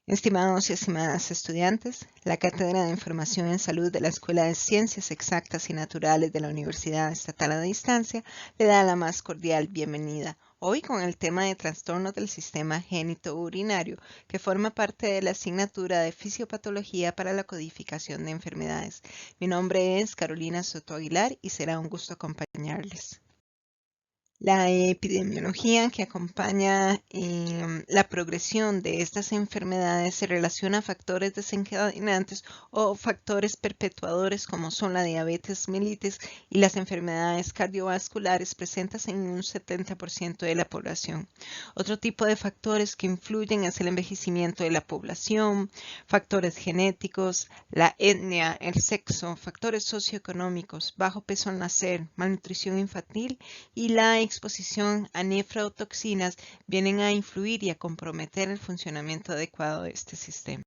Estimados y estimadas estudiantes, la Cátedra de Información en Salud de la Escuela de Ciencias Exactas y Naturales de la Universidad Estatal a Distancia le da la más cordial bienvenida. Hoy con el tema de trastornos del sistema genitourinario, que forma parte de la asignatura de Fisiopatología para la codificación de enfermedades. Mi nombre es Carolina Soto Aguilar y será un gusto acompañarles. La epidemiología que acompaña la progresión de estas enfermedades se relaciona a factores desencadenantes o factores perpetuadores como son la diabetes mellitus y las enfermedades cardiovasculares presentes en un 70% de la población. Otro tipo de factores que influyen es el envejecimiento de la población, factores genéticos, la etnia, el sexo, factores socioeconómicos, bajo peso al nacer, malnutrición infantil y la exposición a nefrotoxinas vienen a influir y a comprometer el funcionamiento adecuado de este sistema.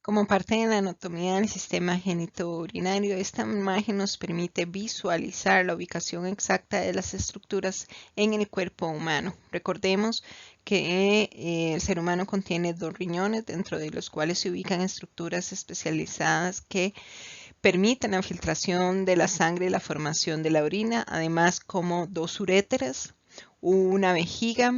Como parte de la anatomía del sistema genitourinario, esta imagen nos permite visualizar la ubicación exacta de las estructuras en el cuerpo humano. Recordemos que el ser humano contiene 2 riñones, dentro de los cuales se ubican estructuras especializadas que permiten la filtración de la sangre y la formación de la orina, además como 2 uréteres, una vejiga,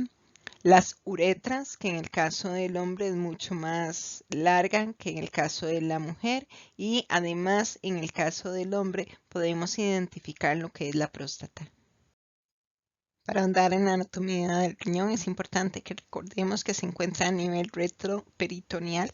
las uretras, que en el caso del hombre es mucho más larga que en el caso de la mujer, y además en el caso del hombre podemos identificar lo que es la próstata. Para ahondar en la anatomía del riñón es importante que recordemos que se encuentra a nivel retroperitoneal,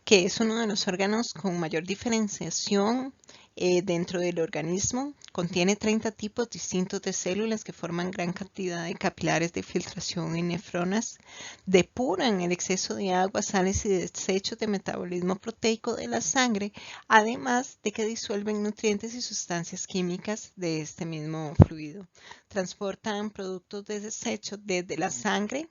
que es uno de los órganos con mayor diferenciación dentro del organismo. Contiene 30 tipos distintos de células que forman gran cantidad de capilares de filtración y nefronas. Depuran el exceso de agua, sales y desechos de metabolismo proteico de la sangre, además de que disuelven nutrientes y sustancias químicas de este mismo fluido. Transportan productos de desecho desde la sangre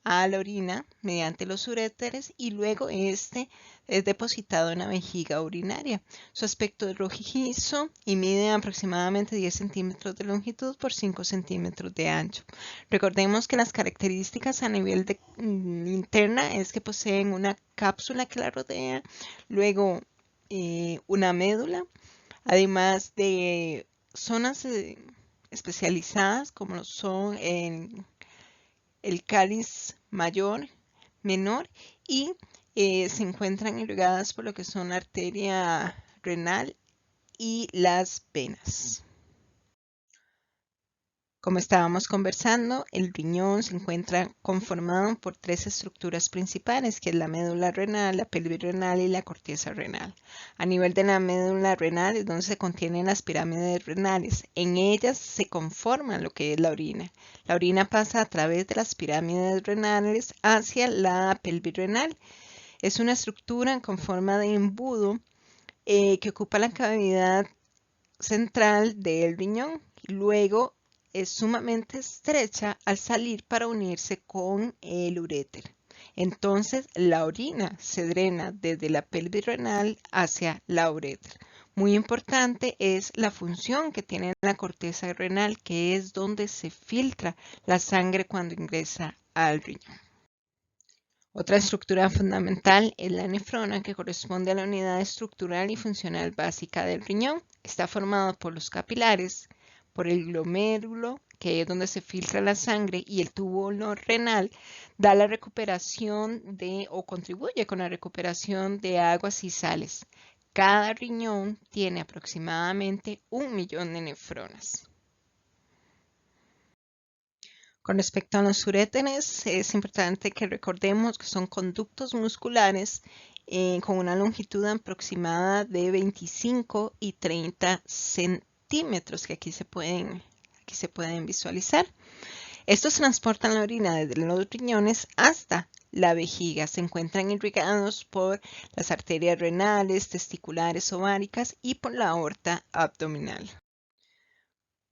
a la orina mediante los uréteres y luego este es depositado en la vejiga urinaria. Su aspecto es rojizo y mide aproximadamente 10 centímetros de longitud por 5 centímetros de ancho. Recordemos que las características a nivel interna es que poseen una cápsula que la rodea, luego una médula, además de zonas especializadas como lo son el cáliz mayor, menor y se encuentran irrigadas por lo que son la arteria renal y las venas. Como estábamos conversando, el riñón se encuentra conformado por 3 estructuras principales, que es la médula renal, la pelvis renal y la corteza renal. A nivel de la médula renal es donde se contienen las pirámides renales. En ellas se conforma lo que es la orina. La orina pasa a través de las pirámides renales hacia la pelvis renal. Es una estructura con forma de embudo que ocupa la cavidad central del riñón. Luego es sumamente estrecha al salir para unirse con el uréter. Entonces la orina se drena desde la pelvis renal hacia la uretra. Muy importante es la función que tiene la corteza renal, que es donde se filtra la sangre cuando ingresa al riñón. Otra estructura fundamental es la nefrona, que corresponde a la unidad estructural y funcional básica del riñón. Está formado por los capilares, por el glomérulo, que es donde se filtra la sangre, y el tubo renal da la recuperación o contribuye con la recuperación de aguas y sales. Cada riñón tiene aproximadamente 1 millón de nefronas. Con respecto a los uréteres, es importante que recordemos que son conductos musculares con una longitud aproximada de 25 y 30 centímetros, que aquí se pueden visualizar. Estos transportan la orina desde los riñones hasta la vejiga. Se encuentran irrigados por las arterias renales, testiculares, ováricas y por la aorta abdominal.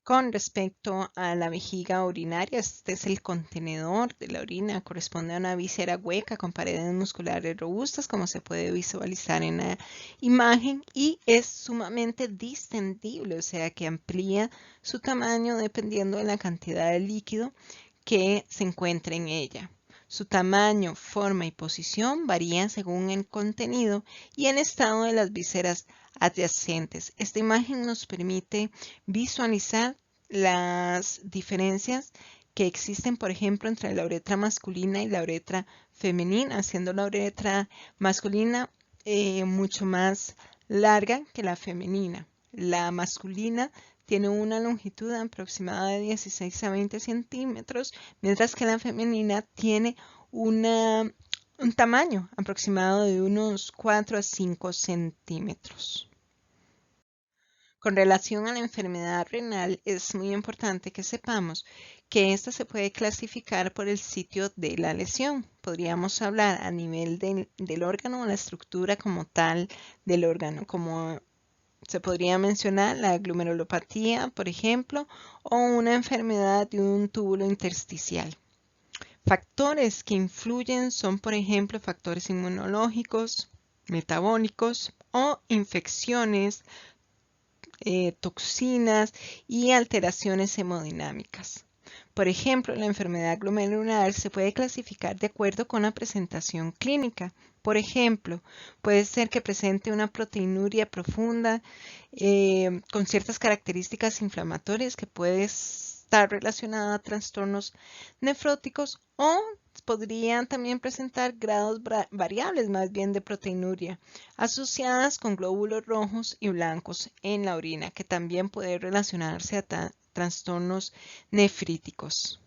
Con respecto a la vejiga urinaria, este es el contenedor de la orina, corresponde a una víscera hueca con paredes musculares robustas, como se puede visualizar en la imagen, y es sumamente distendible, o sea que amplía su tamaño dependiendo de la cantidad de líquido que se encuentre en ella. Su tamaño, forma y posición varían según el contenido y el estado de las vísceras adyacentes. Esta imagen nos permite visualizar las diferencias que existen, por ejemplo, entre la uretra masculina y la uretra femenina, siendo la uretra masculina mucho más larga que la femenina. La masculina tiene una longitud aproximada de 16 a 20 centímetros, mientras que la femenina tiene un tamaño aproximado de unos 4 a 5 centímetros. Con relación a la enfermedad renal, es muy importante que sepamos que esta se puede clasificar por el sitio de la lesión. Podríamos hablar a nivel del órgano o la estructura como tal del órgano, como se podría mencionar la glomerulopatía, por ejemplo, o una enfermedad de un túbulo intersticial. Factores que influyen son, por ejemplo, factores inmunológicos, metabólicos o infecciones, toxinas y alteraciones hemodinámicas. Por ejemplo, la enfermedad glomerular se puede clasificar de acuerdo con la presentación clínica. Por ejemplo, puede ser que presente una proteinuria profunda con ciertas características inflamatorias que puede estar relacionada a trastornos nefróticos o podrían también presentar grados variables más bien de proteinuria asociadas con glóbulos rojos y blancos en la orina, que también puede relacionarse a trastornos nefríticos.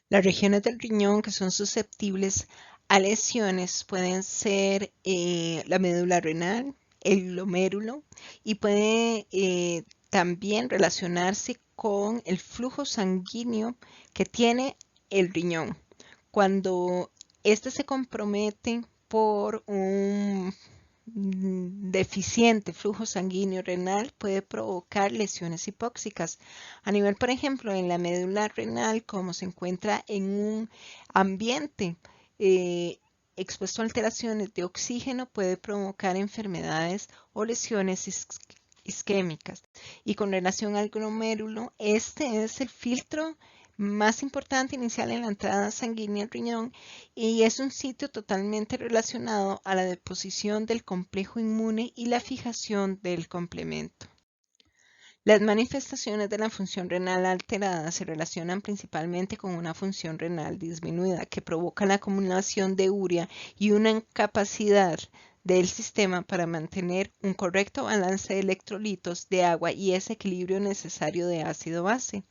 Las regiones del riñón que son susceptibles a lesiones pueden ser la médula renal, el glomérulo y puede también relacionarse con el flujo sanguíneo que tiene el riñón. Cuando este se compromete por un deficiente flujo sanguíneo renal puede provocar lesiones hipóxicas. A nivel, por ejemplo, en la médula renal, como se encuentra en un ambiente expuesto a alteraciones de oxígeno, puede provocar enfermedades o lesiones isquémicas. Y con relación al glomérulo, este es el filtro más importante inicial en la entrada sanguínea al riñón y es un sitio totalmente relacionado a la deposición del complejo inmune y la fijación del complemento. Las manifestaciones de la función renal alterada se relacionan principalmente con una función renal disminuida que provoca la acumulación de urea y una incapacidad del sistema para mantener un correcto balance de electrolitos de agua y ese equilibrio necesario de ácido-base.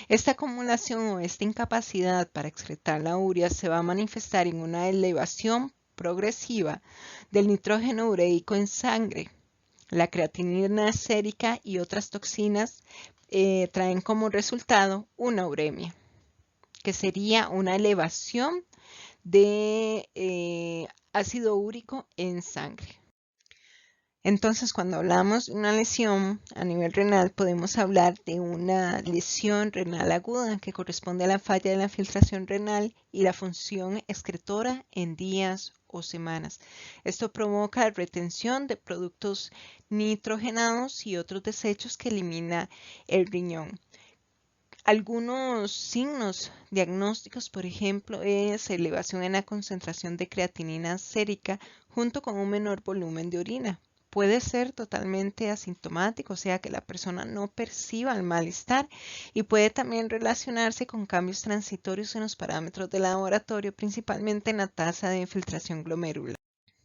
Esta acumulación o esta incapacidad para excretar la urea se va a manifestar en una elevación progresiva del nitrógeno ureico en sangre. La creatinina sérica y otras toxinas traen como resultado una uremia, que sería una elevación de ácido úrico en sangre. Entonces, cuando hablamos de una lesión a nivel renal, podemos hablar de una lesión renal aguda que corresponde a la falla de la filtración renal y la función excretora en días o semanas. Esto provoca retención de productos nitrogenados y otros desechos que elimina el riñón. Algunos signos diagnósticos, por ejemplo, es elevación en la concentración de creatinina sérica junto con un menor volumen de orina. Puede ser totalmente asintomático, o sea que la persona no perciba el malestar y puede también relacionarse con cambios transitorios en los parámetros del laboratorio, principalmente en la tasa de infiltración glomerular.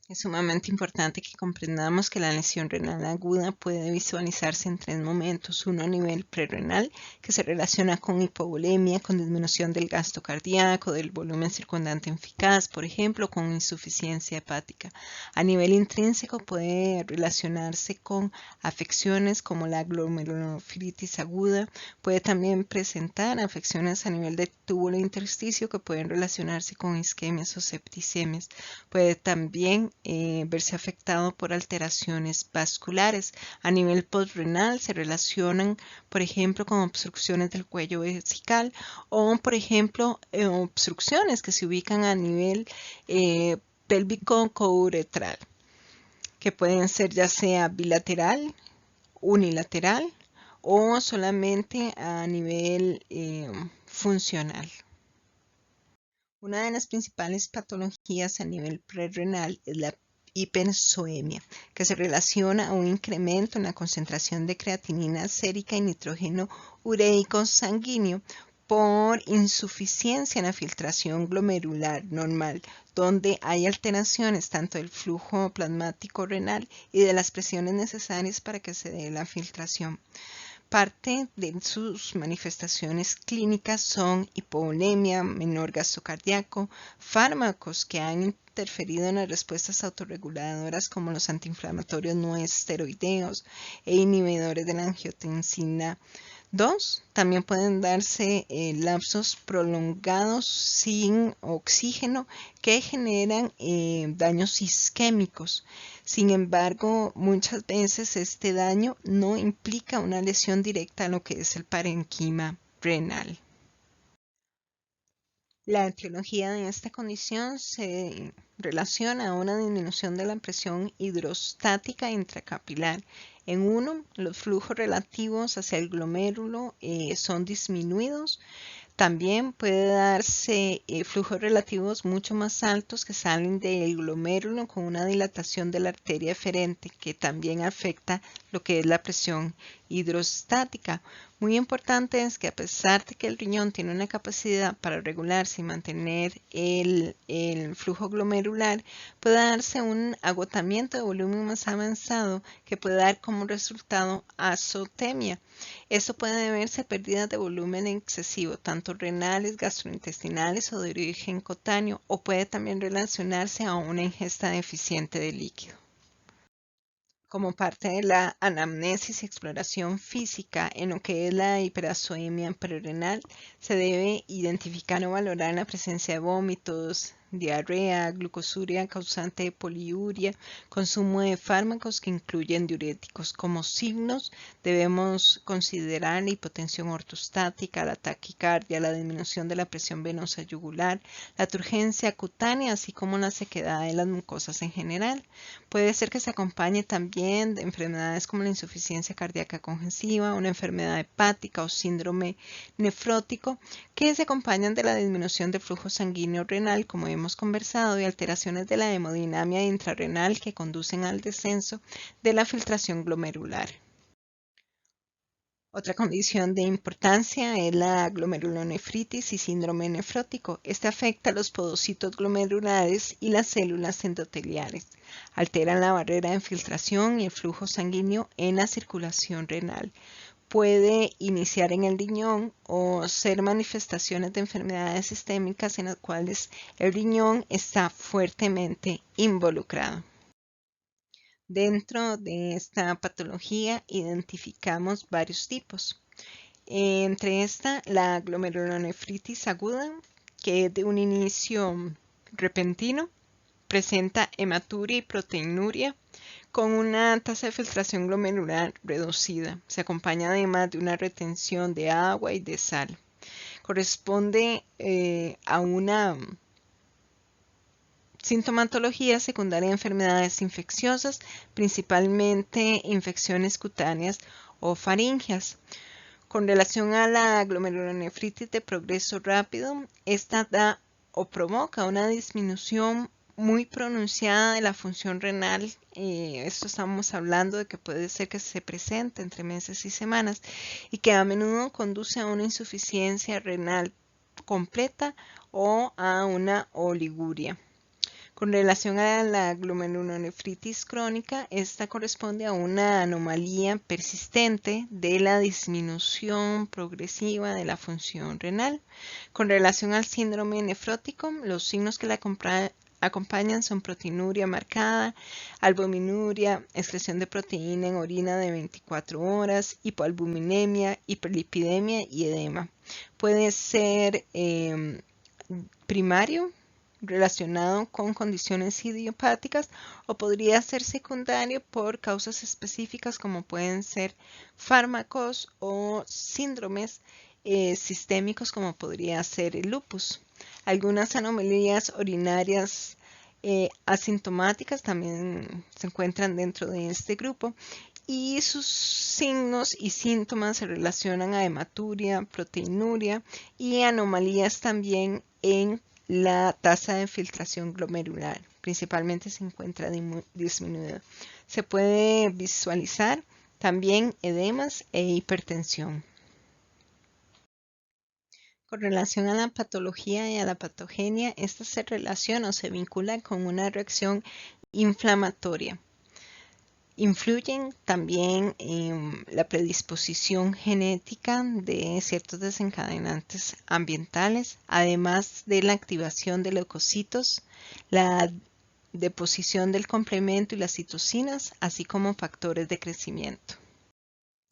Es sumamente importante que comprendamos que la lesión renal aguda puede visualizarse en tres momentos. Uno a nivel prerrenal, que se relaciona con hipovolemia, con disminución del gasto cardíaco, del volumen circundante eficaz, por ejemplo, con insuficiencia hepática. A nivel intrínseco puede relacionarse con afecciones como la glomerulonefritis aguda. Puede también presentar afecciones a nivel de túbulo intersticio que pueden relacionarse con isquemias o septicemias. Puede también verse afectado por alteraciones vasculares. A nivel postrenal se relacionan, por ejemplo, con obstrucciones del cuello vesical o, por ejemplo, obstrucciones que se ubican a nivel pélvico couretral, que pueden ser ya sea bilateral, unilateral o solamente a nivel funcional. Una de las principales patologías a nivel prerrenal es la hipersoemia, que se relaciona a un incremento en la concentración de creatinina sérica y nitrógeno ureico sanguíneo por insuficiencia en la filtración glomerular normal, donde hay alteraciones tanto del flujo plasmático renal y de las presiones necesarias para que se dé la filtración. Parte de sus manifestaciones clínicas son hipovolemia, menor gasto cardíaco, fármacos que han interferido en las respuestas autorreguladoras como los antiinflamatorios no esteroideos e inhibidores de la angiotensina 2. También pueden darse lapsos prolongados sin oxígeno que generan daños isquémicos. Sin embargo, muchas veces este daño no implica una lesión directa a lo que es el parenquima renal. La etiología de esta condición se relaciona a una disminución de la presión hidrostática intracapilar. En uno, los flujos relativos hacia el glomérulo son disminuidos. También puede darse flujos relativos mucho más altos que salen del glomérulo con una dilatación de la arteria eferente que también afecta lo que es la presión hidrostática. Muy importante es que a pesar de que el riñón tiene una capacidad para regularse y mantener el flujo glomerular, puede darse un agotamiento de volumen más avanzado que puede dar como resultado azotemia. Esto puede deberse a pérdidas de volumen excesivo, tanto renales, gastrointestinales o de origen cutáneo, o puede también relacionarse a una ingesta deficiente de líquido. Como parte de la anamnesis y exploración física en lo que es la hipersoemia prerrenal, se debe identificar o valorar la presencia de vómitos, diarrea, glucosuria causante de poliuria, consumo de fármacos que incluyen diuréticos. Como signos debemos considerar la hipotensión ortostática, la taquicardia, la disminución de la presión venosa yugular, la turgencia cutánea, así como la sequedad de las mucosas en general. Puede ser que se acompañe también de enfermedades como la insuficiencia cardíaca congestiva, una enfermedad hepática o síndrome nefrótico, que se acompañan de la disminución del flujo sanguíneo renal, como hemos conversado, y alteraciones de la hemodinamia intrarrenal que conducen al descenso de la filtración glomerular. Otra condición de importancia es la glomerulonefritis y síndrome nefrótico. Este afecta a los podocitos glomerulares y las células endoteliales. Alteran la barrera de filtración y el flujo sanguíneo en la circulación renal. Puede iniciar en el riñón o ser manifestaciones de enfermedades sistémicas en las cuales el riñón está fuertemente involucrado. Dentro de esta patología identificamos varios tipos. Entre esta, la glomerulonefritis aguda, que es de un inicio repentino, presenta hematuria y proteinuria con una tasa de filtración glomerular reducida. Se acompaña además de una retención de agua y de sal. Corresponde a una sintomatología secundaria de enfermedades infecciosas, principalmente infecciones cutáneas o faringias. Con relación a la glomerulonefritis de progreso rápido, esta da o provoca una disminución muy pronunciada de la función renal. Esto estamos hablando de que puede ser que se presente entre meses y semanas y que a menudo conduce a una insuficiencia renal completa o a una oliguria. Con relación a la glomerulonefritis crónica, esta corresponde a una anomalía persistente de la disminución progresiva de la función renal. Con relación al síndrome nefrótico, los signos que la acompañan son proteinuria marcada, albuminuria, excreción de proteína en orina de 24 horas, hipoalbuminemia, hiperlipidemia y edema. Puede ser primario, relacionado con condiciones idiopáticas, o podría ser secundario por causas específicas como pueden ser fármacos o síndromes sistémicos como podría ser el lupus. Algunas anomalías urinarias asintomáticas también se encuentran dentro de este grupo y sus signos y síntomas se relacionan a hematuria, proteinuria y anomalías también en la tasa de filtración glomerular. Principalmente se encuentra disminuida. Se puede visualizar también edemas e hipertensión. Con relación a la patología y a la patogenia, esta se relaciona o se vincula con una reacción inflamatoria. Influyen también en la predisposición genética de ciertos desencadenantes ambientales, además de la activación de leucocitos, la deposición del complemento y las citocinas, así como factores de crecimiento.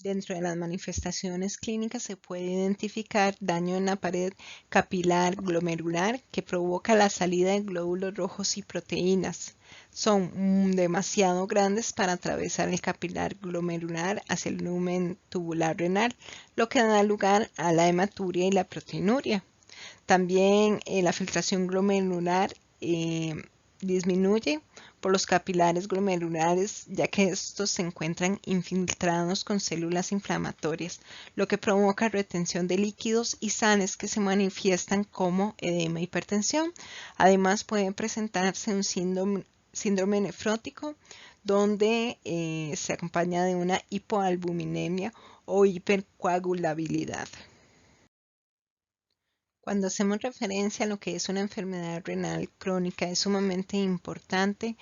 Dentro de las manifestaciones clínicas se puede identificar daño en la pared capilar glomerular que provoca la salida de glóbulos rojos y proteínas. Son demasiado grandes para atravesar el capilar glomerular hacia el lumen tubular renal, lo que da lugar a la hematuria y la proteinuria. También la filtración glomerular disminuye por los capilares glomerulares, ya que estos se encuentran infiltrados con células inflamatorias, lo que provoca retención de líquidos y sales que se manifiestan como edema e hipertensión. Además, puede presentarse un síndrome nefrótico, donde se acompaña de una hipoalbuminemia o hipercoagulabilidad. Cuando hacemos referencia a lo que es una enfermedad renal crónica, es sumamente importante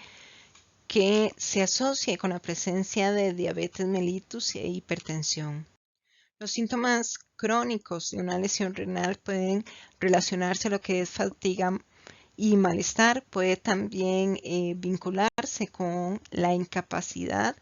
que se asocie con la presencia de diabetes mellitus e hipertensión. Los síntomas crónicos de una lesión renal pueden relacionarse a lo que es fatiga y malestar. Puede también vincularse con la incapacidad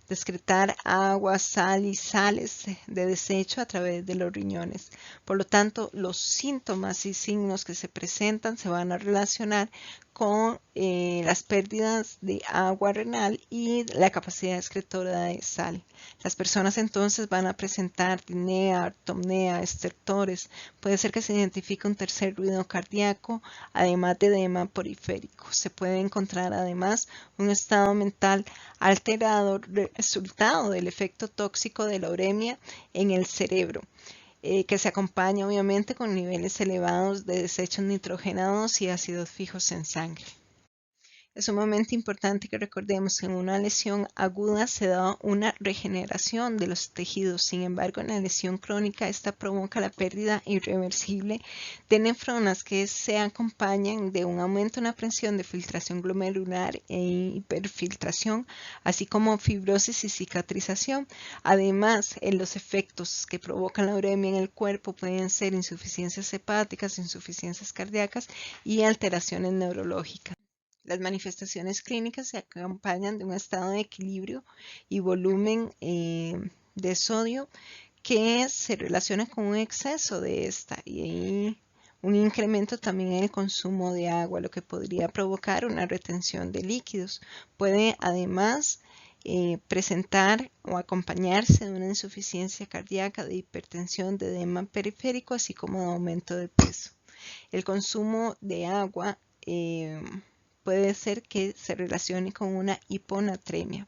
de excretar agua, sal y sales de desecho a través de los riñones. Por lo tanto, los síntomas y signos que se presentan se van a relacionar con las pérdidas de agua renal y la capacidad excretora de sal. Las personas entonces van a presentar disnea, artomnea, estertores. Puede ser que se identifique un tercer ruido cardíaco, además de edema periférico. Se puede encontrar además un estado mental alterado, resultado del efecto tóxico de la uremia en el cerebro, que se acompaña obviamente con niveles elevados de desechos nitrogenados y ácidos fijos en sangre. Es sumamente importante que recordemos que en una lesión aguda se da una regeneración de los tejidos. Sin embargo, en la lesión crónica, esta provoca la pérdida irreversible de nefronas que se acompañan de un aumento en la presión de filtración glomerular e hiperfiltración, así como fibrosis y cicatrización. Además, los efectos que provocan la uremia en el cuerpo pueden ser insuficiencias hepáticas, insuficiencias cardíacas y alteraciones neurológicas. Las manifestaciones clínicas se acompañan de un estado de equilibrio y volumen de sodio que se relaciona con un exceso de esta y un incremento también en el consumo de agua, lo que podría provocar una retención de líquidos. Puede además presentar o acompañarse de una insuficiencia cardíaca, de hipertensión, de edema periférico, así como de aumento de peso. El consumo de agua puede ser que se relacione con una hiponatremia.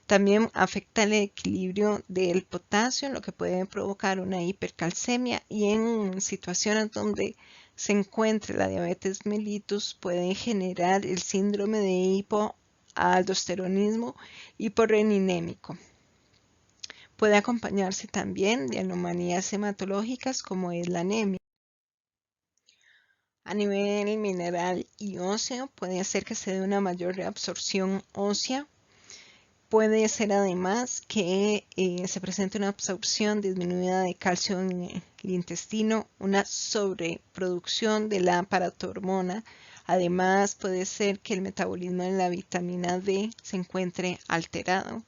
También afecta el equilibrio del potasio, lo que puede provocar una hipercalcemia, y en situaciones donde se encuentre la diabetes mellitus puede generar el síndrome de hipoaldosteronismo hiporreninémico. Puede acompañarse también de anomalías hematológicas como es la anemia. A nivel mineral y óseo, puede hacer que se dé una mayor reabsorción ósea. Puede ser además que se presente una absorción disminuida de calcio en el intestino, una sobreproducción de la paratormona. Además, puede ser que el metabolismo de la vitamina D se encuentre alterado.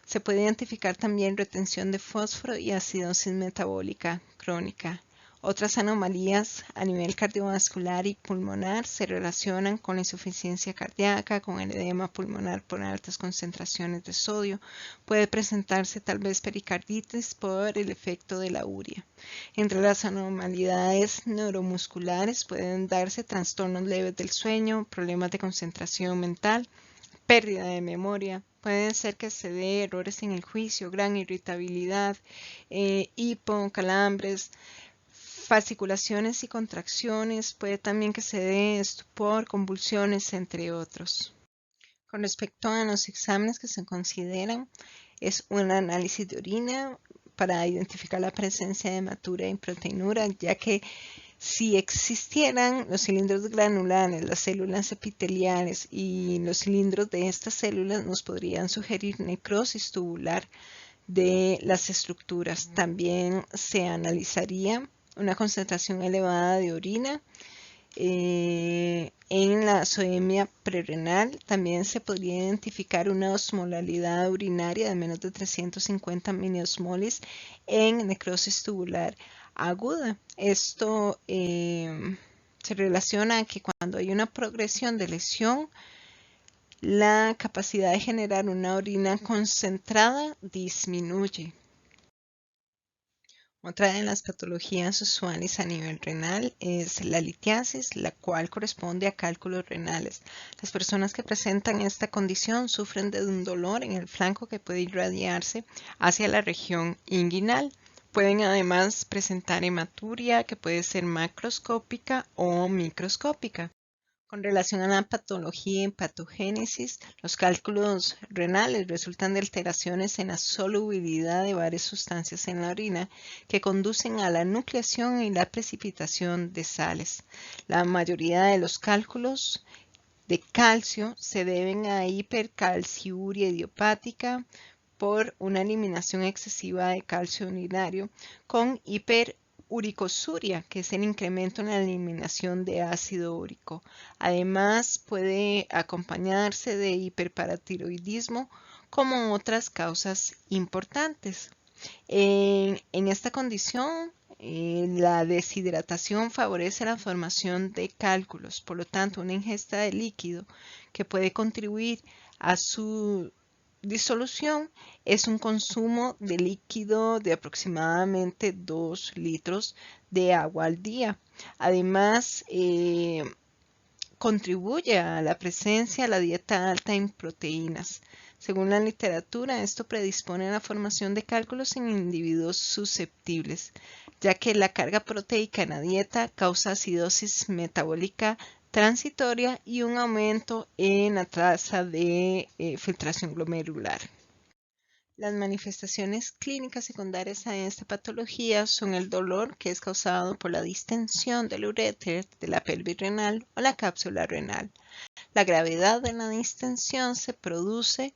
Se puede identificar también retención de fósforo y acidosis metabólica crónica. Otras anomalías a nivel cardiovascular y pulmonar se relacionan con la insuficiencia cardíaca, con el edema pulmonar por altas concentraciones de sodio. Puede presentarse tal vez pericarditis por el efecto de la urea. Entre las anormalidades neuromusculares pueden darse trastornos leves del sueño, problemas de concentración mental, pérdida de memoria. Puede ser que se dé errores en el juicio, gran irritabilidad, hipo, calambres, fasciculaciones y contracciones, puede también que se dé estupor, convulsiones, entre otros. Con respecto a los exámenes que se consideran, es un análisis de orina para identificar la presencia de hematura y proteinura, ya que si existieran los cilindros granulares, las células epiteliales y los cilindros de estas células nos podrían sugerir necrosis tubular de las estructuras. También se analizaría una concentración elevada de orina en la zoemia prerrenal. También se podría identificar una osmolalidad urinaria de menos de 350 miliosmoles en necrosis tubular aguda. Esto se relaciona a que cuando hay una progresión de lesión, la capacidad de generar una orina concentrada disminuye. Otra de las patologías usuales a nivel renal es la litiasis, la cual corresponde a cálculos renales. Las personas que presentan esta condición sufren de un dolor en el flanco que puede irradiarse hacia la región inguinal. Pueden además presentar hematuria que puede ser macroscópica o microscópica. Con relación a la patología y patogénesis, los cálculos renales resultan de alteraciones en la solubilidad de varias sustancias en la orina que conducen a la nucleación y la precipitación de sales. La mayoría de los cálculos de calcio se deben a hipercalciuria idiopática por una eliminación excesiva de calcio urinario con hiperuricosuria, que es el incremento en la eliminación de ácido úrico. Además, puede acompañarse de hiperparatiroidismo como otras causas importantes. En esta condición, la deshidratación favorece la formación de cálculos, por lo tanto, una ingesta de líquido que puede contribuir a su disolución es un consumo de líquido de aproximadamente 2 litros de agua al día. Además, contribuye a la presencia de la dieta alta en proteínas. Según la literatura, esto predispone a la formación de cálculos en individuos susceptibles, ya que la carga proteica en la dieta causa acidosis metabólica transitoria y un aumento en la tasa de filtración glomerular. Las manifestaciones clínicas secundarias a esta patología son el dolor, que es causado por la distensión del uréter, de la pelvis renal o la cápsula renal. La gravedad de la distensión se produce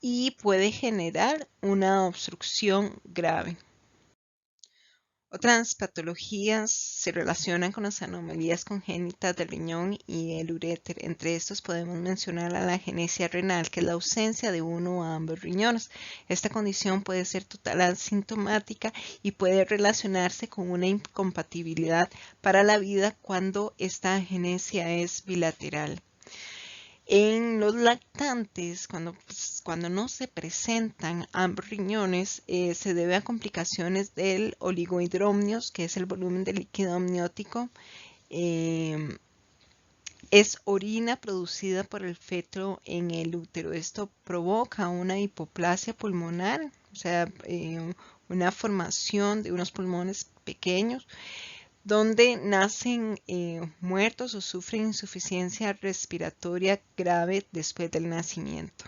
y puede generar una obstrucción grave. Otras patologías se relacionan con las anomalías congénitas del riñón y el uréter. Entre estos podemos mencionar la agenesia renal, que es la ausencia de uno o ambos riñones. Esta condición puede ser total asintomática y puede relacionarse con una incompatibilidad para la vida cuando esta agenesia es bilateral. En los lactantes, cuando no se presentan ambos riñones, se debe a complicaciones del oligohidromnios, que es el volumen de líquido amniótico. Es orina producida por el feto en el útero. Esto provoca una hipoplasia pulmonar, o sea, una formación de unos pulmones pequeños, donde nacen muertos o sufren insuficiencia respiratoria grave después del nacimiento.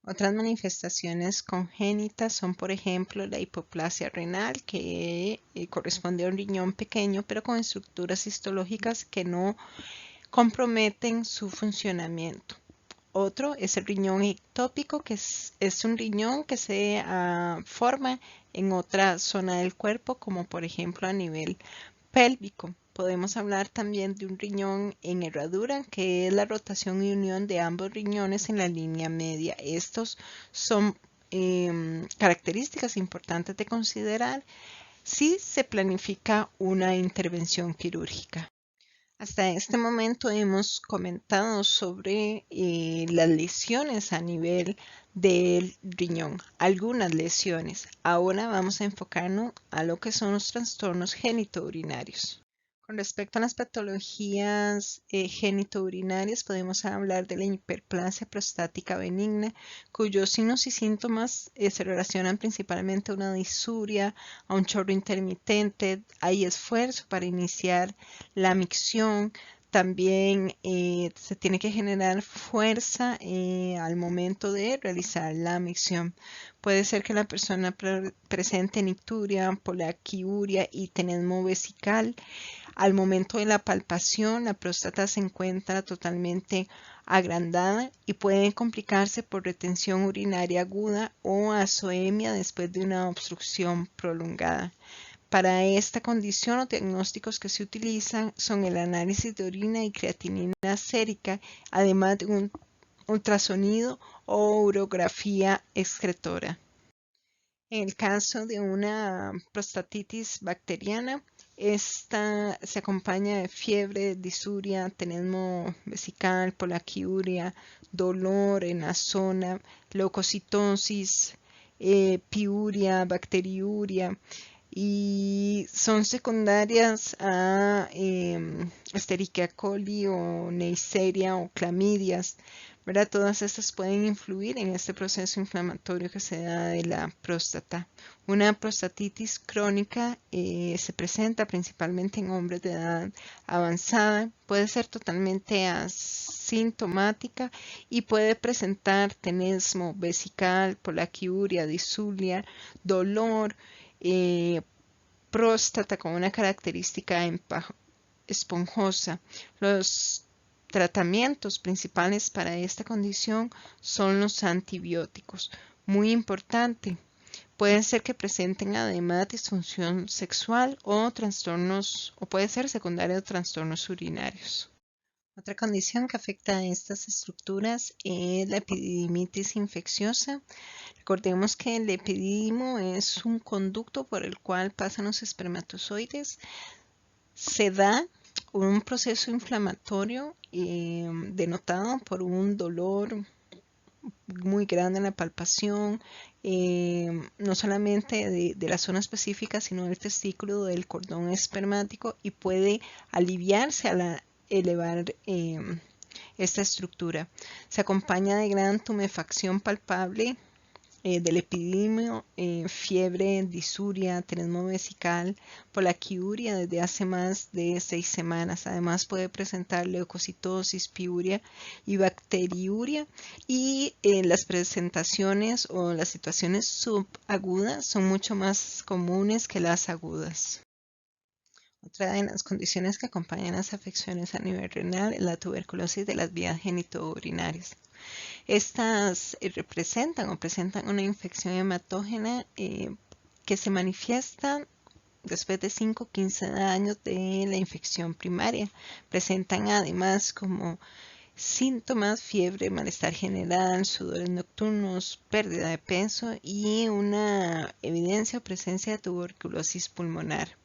Otras manifestaciones congénitas son, por ejemplo, la hipoplasia renal, que corresponde a un riñón pequeño, pero con estructuras histológicas que no comprometen su funcionamiento. Otro es el riñón ectópico, que es un riñón que se forma en otra zona del cuerpo, como por ejemplo a nivel pélvico. Podemos hablar también de un riñón en herradura, que es la rotación y unión de ambos riñones en la línea media. Estos son características importantes de considerar si se planifica una intervención quirúrgica. Hasta este momento hemos comentado sobre las lesiones a nivel del riñón, algunas lesiones. Ahora vamos a enfocarnos a lo que son los trastornos genitourinarios. Con respecto a las patologías genitourinarias, podemos hablar de la hiperplasia prostática benigna, cuyos signos y síntomas se relacionan principalmente a una disuria, a un chorro intermitente, hay esfuerzo para iniciar la micción. También se tiene que generar fuerza al momento de realizar la micción. Puede ser que la persona presente nicturia, polaquiuria y tenesmo vesical. Al momento de la palpación, la próstata se encuentra totalmente agrandada y puede complicarse por retención urinaria aguda o azoemia después de una obstrucción prolongada. Para esta condición, los diagnósticos que se utilizan son el análisis de orina y creatinina sérica, además de un ultrasonido o urografía excretora. En el caso de una prostatitis bacteriana, esta se acompaña de fiebre, disuria, tenesmo vesical, polaquiuria, dolor en la zona, leucocitosis, piuria, bacteriuria y son secundarias a Escherichia coli o Neisseria o clamidias, ¿verdad? Todas estas pueden influir en este proceso inflamatorio que se da de la próstata. Una prostatitis crónica se presenta principalmente en hombres de edad avanzada, puede ser totalmente asintomática y puede presentar tenesmo vesical, polaquiuria, disuria, dolor, próstata con una característica esponjosa. Los tratamientos principales para esta condición son los antibióticos. Muy importante, pueden ser que presenten además disfunción sexual o trastornos, o puede ser secundario de trastornos urinarios. Otra condición que afecta a estas estructuras es la epididimitis infecciosa. Recordemos que el epididimo es un conducto por el cual pasan los espermatozoides. Se da un proceso inflamatorio denotado por un dolor muy grande en la palpación, no solamente de la zona específica, sino del testículo, del cordón espermático, y puede aliviarse al elevar esta estructura. Se acompaña de gran tumefacción palpable del epididimio, fiebre, disuria, tenesmo vesical, polaquiuria desde hace más de 6 semanas. Además puede presentar leucocitosis, piuria y bacteriuria, y las presentaciones o las situaciones subagudas son mucho más comunes que las agudas. Otra de las condiciones que acompañan las afecciones a nivel renal es la tuberculosis de las vías genitourinarias. Estas representan o presentan una infección hematógena que se manifiesta después de 5 o 15 años de la infección primaria. Presentan además como síntomas, fiebre, malestar general, sudores nocturnos, pérdida de peso y una evidencia o presencia de tuberculosis pulmonar.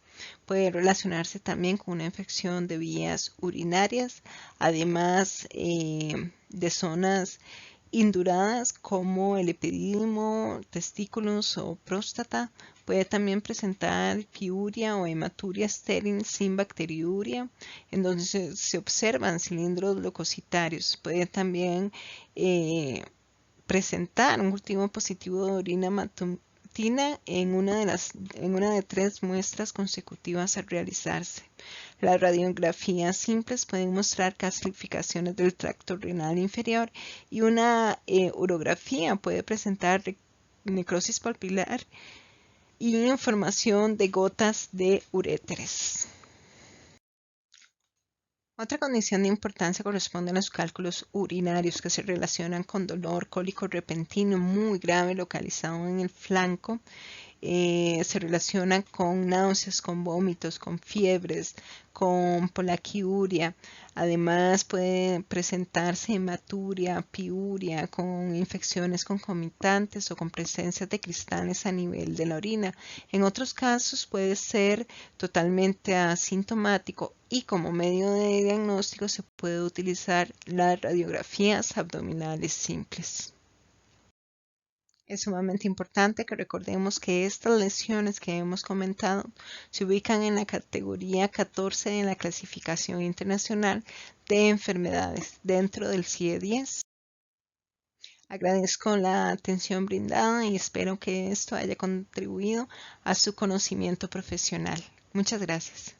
Puede relacionarse también con una infección de vías urinarias, además de zonas induradas como el epididimo, testículos o próstata. Puede también presentar piuria o hematuria estéril sin bacteriuria, en donde se observan cilindros leucocitarios. Puede también presentar un cultivo positivo de orina matutina en una de 3 muestras consecutivas a realizarse. Las radiografías simples pueden mostrar calcificaciones del tracto renal inferior y una urografía puede presentar necrosis papilar y formación de gotas de uréteres. Otra condición de importancia corresponde a los cálculos urinarios que se relacionan con dolor cólico repentino muy grave localizado en el flanco. Se relacionan con náuseas, con vómitos, con fiebres, con polaquiuria. Además puede presentarse hematuria, piuria, con infecciones concomitantes o con presencia de cristales a nivel de la orina. En otros casos puede ser totalmente asintomático y como medio de diagnóstico se puede utilizar las radiografías abdominales simples. Es sumamente importante que recordemos que estas lesiones que hemos comentado se ubican en la categoría 14 de la clasificación internacional de enfermedades dentro del CIE-10. Agradezco la atención brindada y espero que esto haya contribuido a su conocimiento profesional. Muchas gracias.